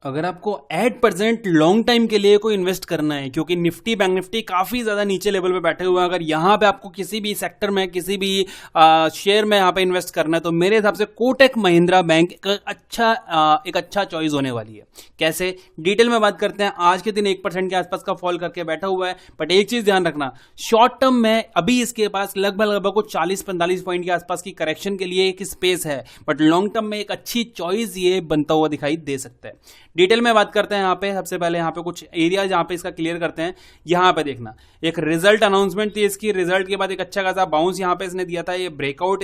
अगर आपको eight percent long time के लिए कोई इन्वेस्ट करना है, क्योंकि निफ्टी बैंक निफ्टी काफी ज्यादा नीचे लेवल पे बैठे हुए हैं, अगर यहां पे आपको किसी भी सेक्टर में किसी भी शेयर में यहां पे इन्वेस्ट करना है तो मेरे हिसाब से कोटक महिंद्रा बैंक एक अच्छा चॉइस होने वाली है। कैसे, डिटेल में बात करते हैं। आज के दिन 1% के आसपास का फॉल करके बैठा हुआ है, बट एक चीज ध्यान रखना, शॉर्ट टर्म में अभी इसके पास लगभग 40-45 पॉइंट के आसपास की करेक्शन के लिए एक स्पेस है, बट लॉन्ग टर्म में एक अच्छी चॉइस ये बनता हुआ दिखाई दे सकता है। डिटेल में बात करते हैं। यहाँ पे सबसे पहले यहाँ पे कुछ एरिया जहाँ पे इसका क्लियर करते हैं। यहाँ पे देखना, एक रिजल्ट अनाउंसमेंट थी इसकी, रिजल्ट के बाद एक अच्छा खासा बाउंस यहाँ पे इसने दिया था, ये ब्रेकआउट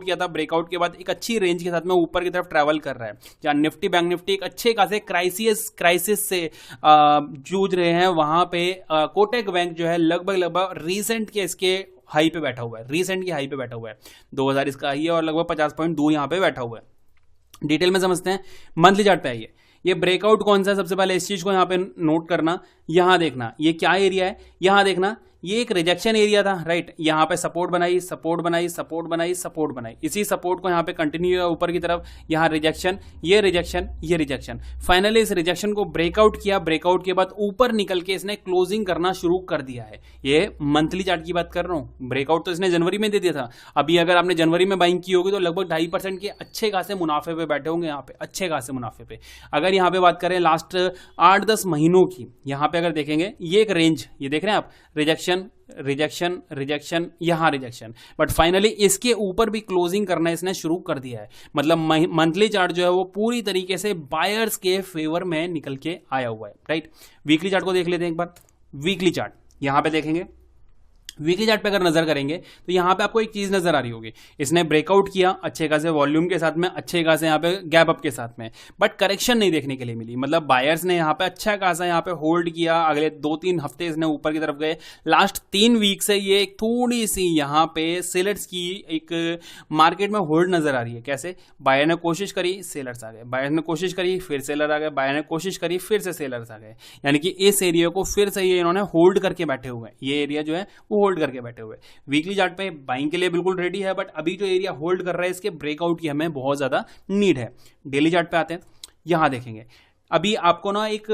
किया था, ब्रेकआउट के बाद एक अच्छी रेंज के साथ में ऊपर की तरफ ट्रैवल कर रहा है, जहाँ निफ्टी बैंक निफ्टी एक अच्छे खासे क्राइसिस से जूझ रहे हैं। वहां पे कोटक बैंक जो है लगभग रीसेंट के इसके हाई पे बैठा हुआ है, रीसेंट की हाई पे बैठा हुआ है, 2000 इसका हाई है और लगभग 50 पॉइंट दूर यहाँ पे बैठा हुआ है। डिटेल में समझते हैं। मंथली चार्ट पे आइए, ये ब्रेकआउट कौन सा है, सबसे पहले इस चीज को यहां पे नोट करना। यहां देखना ये क्या एरिया है, यहां देखना ये एक रिजेक्शन एरिया था, राइट। यहां पे सपोर्ट बनाई, सपोर्ट बनाई, सपोर्ट बनाई, सपोर्ट बनाई, इसी सपोर्ट को यहां पे कंटिन्यू हुआ ऊपर की तरफ, यहां रिजेक्शन, ये रिजेक्शन, ये रिजेक्शन, फाइनली इस रिजेक्शन को ब्रेकआउट किया। ब्रेकआउट के बाद ऊपर निकल के इसने क्लोजिंग करना शुरू कर दिया है। ये मंथली चार्ट की बात कर रहा हूं। ब्रेकआउट तो इसने जनवरी में दे दिया था, अभी अगर आपने जनवरी में बाइंग की होगी तो लगभग 2.5% के अच्छे खासे मुनाफे पे बैठे होंगे, यहाँ पे अच्छे खासे मुनाफे पे। अगर यहाँ पे बात करें लास्ट 8-10 महीनों की, यहाँ पे अगर देखेंगे ये एक रेंज, ये देख रहे हैं आप, रिजेक्शन रिजेक्शन रिजेक्शन, यहां रिजेक्शन, बट फाइनली इसके ऊपर भी क्लोजिंग करना इसने शुरू कर दिया है। मतलब मंथली चार्ट जो है वो पूरी तरीके से बायर्स के फेवर में निकल के आया हुआ है, राइट। वीकली चार्ट को देख लेते हैं एक बार। वीकली चार्ट यहां पे देखेंगे, वीकली चार्ट पे अगर नजर करेंगे तो यहां पे आपको एक चीज नजर आ रही होगी, इसने ब्रेकआउट किया अच्छे खासे वॉल्यूम के साथ में, अच्छे खासे यहां पे गैप अप के साथ में, बट करेक्शन नहीं देखने के लिए मिली। मतलब बायर्स ने यहां पे अच्छा खासा यहां पे होल्ड किया, अगले 2-3 हफ्ते इसने ऊपर की तरफ गए। लास्ट 3 वीक से ये एक थोड़ी सी यहां पे सेलर्स की एक मार्केट में होल्ड नजर आ रही है। कैसे, बायर ने कोशिश करी, सेलर्स आ गए, बायर ने कोशिश करी, फिर सेलर आ गए, बायर ने कोशिश करी, फिर से सेलर्स आ गए, यानी कि इस एरिया को फिर से ये इन्होंने होल्ड करके बैठे हुए हैं। ये एरिया जो है वो होल्ड करके बैठे हुए। वीकली चार्ट पे बाइंग के लिए बिल्कुल रेडी है, बट अभी जो एरिया होल्ड कर रहा है इसके ब्रेकआउट की हमें बहुत ज्यादा नीड है। डेली चार्ट पे आते हैं, यहां देखेंगे अभी आपको ना एक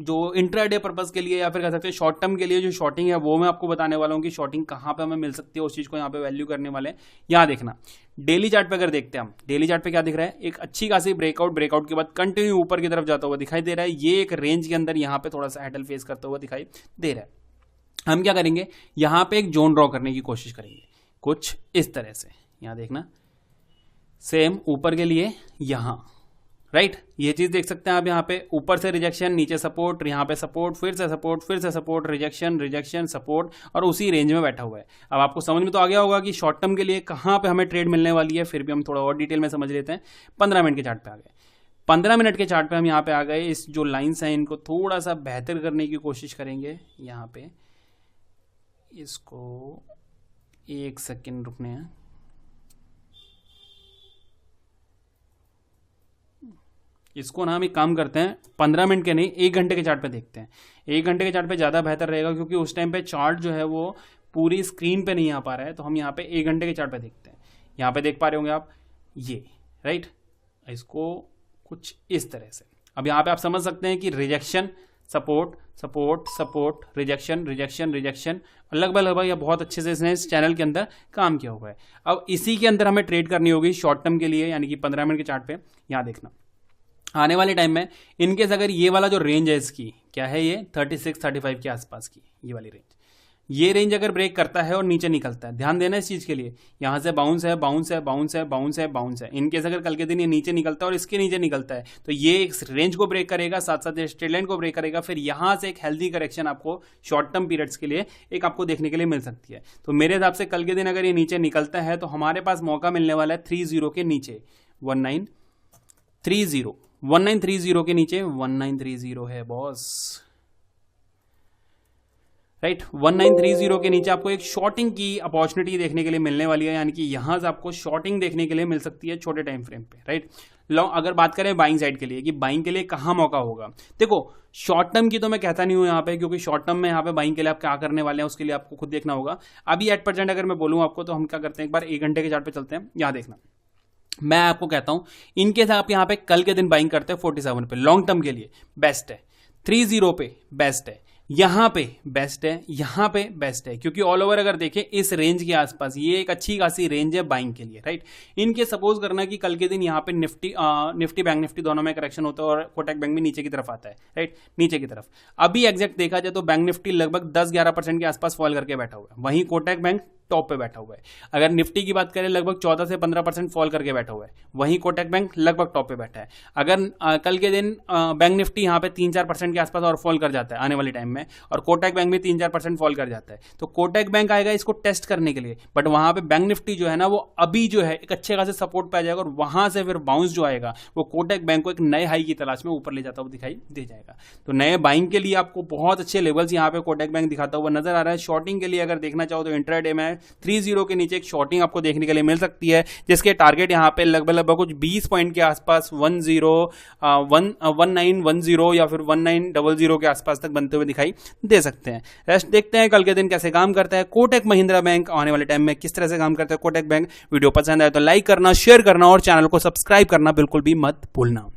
जो इंट्राडे पर्पस के लिए या फिर कह सकते हैं शॉर्ट टर्म के लिए जो शॉर्टिंग है वो मैं आपको बताने वाला हूं कि शॉर्टिंग कहां पे हमें मिल सकती है, उस चीज को यहां पे वैल्यू करने वाले हैं। यहां देखना, डेली चार्ट पे अगर देखते हैं हम, डेली चार्ट पे क्या दिख रहा है, एक अच्छी खासी ब्रेकआउट के बाद कंटिन्यू ऊपर की तरफ जाता हुआ दिखाई दे रहा है। ये एक रेंज के अंदर यहां पे थोड़ा सा हैंडल फेस करता हुआ दिखाई दे रहा है। हम क्या करेंगे, यहां पे एक जोन ड्रॉ करने की कोशिश करेंगे कुछ इस तरह से। यहां देखना, सेम ऊपर के लिए यहां, राइट, ये चीज देख सकते हैं आप। यहां पे ऊपर से रिजेक्शन, नीचे सपोर्ट, यहां पे सपोर्ट, फिर से सपोर्ट, फिर से सपोर्ट, रिजेक्शन रिजेक्शन सपोर्ट, और उसी रेंज में बैठा हुआ है। अब आपको समझ में तो आ गया होगा कि शॉर्ट टर्म के लिए कहां पे हमें ट्रेड मिलने वाली है। फिर भी हम थोड़ा और डिटेल में समझ लेते हैं। 15 मिनट के चार्ट पे आ गए। 15 मिनट के चार्ट पे हम यहाँ पे आ गए। इस जो लाइन्स हैं इनको थोड़ा सा बेहतर करने की कोशिश करेंगे। यहाँ पे इसको 1 सेकेंड रुकने हैं। इसको ना हम एक काम करते हैं, 15 मिनट के नहीं 1 घंटे के चार्ट पे देखते हैं। 1 घंटे के चार्ट पे ज़्यादा बेहतर रहेगा, क्योंकि उस टाइम पे चार्ट जो है वो पूरी स्क्रीन पे नहीं आ पा रहा है। तो हम यहाँ पे 1 घंटे के चार्ट पे देखते हैं। यहाँ पे देख पा रहे होंगे आप, ये राइट, इसको कुछ इस तरह से। अब यहाँ पे आप समझ सकते हैं कि rejection, support support support, rejection rejection rejection, लगभग यह बहुत अच्छे से इसने इस चैनल के अंदर काम किया हुआ है। अब इसी के अंदर हमें ट्रेड करनी होगी शॉर्ट टर्म के लिए, यानी कि 15 मिनट के चार्ट पे। यहाँ देखना, आने वाले टाइम में इनकेस अगर ये वाला जो रेंज है इसकी क्या है, ये 36-35 के आसपास की ये वाली रेंज, ये रेंज अगर ब्रेक करता है और नीचे निकलता है, ध्यान देना इस चीज के लिए, यहां से बाउंस है बाउंस है बाउंस है बाउंस है बाउंस है। इनकेस अगर कल के दिन ये नीचे निकलता है और इसके नीचे निकलता है तो ये एक रेंज को ब्रेक करेगा, साथ साथ स्ट्रेट लाइन को ब्रेक करेगा। फिर यहां से एक हेल्दी करेक्शन आपको शॉर्ट टर्म पीरियड्स के लिए एक आपको देखने के लिए मिल सकती है। तो मेरे हिसाब से कल के दिन अगर ये नीचे निकलता है तो हमारे पास मौका मिलने वाला है 30 के नीचे, 1930 के नीचे, 1930 है बॉस, राइट। 1930 के नीचे आपको एक शॉर्टिंग की अपॉर्चुनिटी देखने के लिए मिलने वाली है, यानी कि यहां से आपको शॉर्टिंग देखने के लिए मिल सकती है छोटे टाइम फ्रेम पे, राइट। लॉन्ग अगर बात करें बाइंग साइड के लिए कि बाइंग के लिए कहां मौका होगा, देखो शॉर्ट टर्म की तो मैं कहता नहीं हूं यहां पे, क्योंकि शॉर्ट टर्म में यहां पे बाइंग के लिए आप क्या करने वाले हैं उसके लिए आपको खुद देखना होगा। अभी 8% अगर मैं बोलूं आपको तो हम क्या करते हैं, एक बार 1 घंटे के चार्ट पे चलते हैं। यहां देखना, मैं आपको कहता हूं इनकेस आप यहां पे कल के दिन बाइंग करते हैं 47 पे, लॉन्ग टर्म के लिए बेस्ट है, 30 पे बेस्ट है, यहां पे बेस्ट है, यहां पे बेस्ट है, क्योंकि ऑल ओवर अगर देखें इस रेंज के आसपास ये एक अच्छी खासी रेंज है बाइंग के लिए, राइट। इनके सपोज करना कि कल के दिन यहां पे निफ्टी बैंक निफ्टी दोनों में करेक्शन होता है और कोटक बैंक भी नीचे की तरफ आता है, राइट, नीचे की तरफ। अभी एग्जैक्ट देखा जाए तो बैंक निफ्टी लगभग 10-11% के आसपास फॉल करके बैठा हुआ है, वहीं कोटक बैंक टॉप पे बैठा हुआ है। अगर निफ्टी की बात करें लगभग 14 से 15% फॉल करके बैठा हुआ है, वहीं कोटक बैंक लगभग टॉप पे बैठा है। अगर कल के दिन बैंक निफ्टी यहाँ पे 3-4% के आसपास और फॉल कर जाता है आने वाले टाइम में, और कोटक बैंक भी 3-4% फॉल कर जाता है, तो कोटक बैंक आएगा इसको टेस्ट करने के लिए, बट वहां पे बैंक निफ्टी जो है ना वो अभी जो है एक अच्छे खासे सपोर्ट पे आ जाएगा, और वहां से फिर बाउंस जो आएगा वो कोटक बैंक को एक नए हाई की तलाश में ऊपर ले जाता हुआ दिखाई दे जाएगा। तो नए बाइंग के लिए आपको बहुत अच्छे लेवल्स यहाँ पे कोटक बैंक दिखाता हुआ नजर आ रहा है। शॉर्टिंग के लिए अगर देखना चाहो तो इंट्राडे में 30 के नीचे एक शॉर्टिंग आपको देखने के लिए मिल सकती है, जिसके टारगेट यहां पे लगभग कुछ 20 पॉइंट के आसपास 1910 या फिर 1900 के आसपास तक बनते हुए दिखाई दे सकते हैं। रेस्ट देखते हैं कल के दिन कैसे काम करता है कोटक महिंद्रा बैंक, आने वाले टाइम में किस तरह से काम करता है कोटक बैंक। वीडियो पसंद आए तो लाइक करना, शेयर करना और चैनल को सब्सक्राइब करना बिल्कुल भी मत भूलना।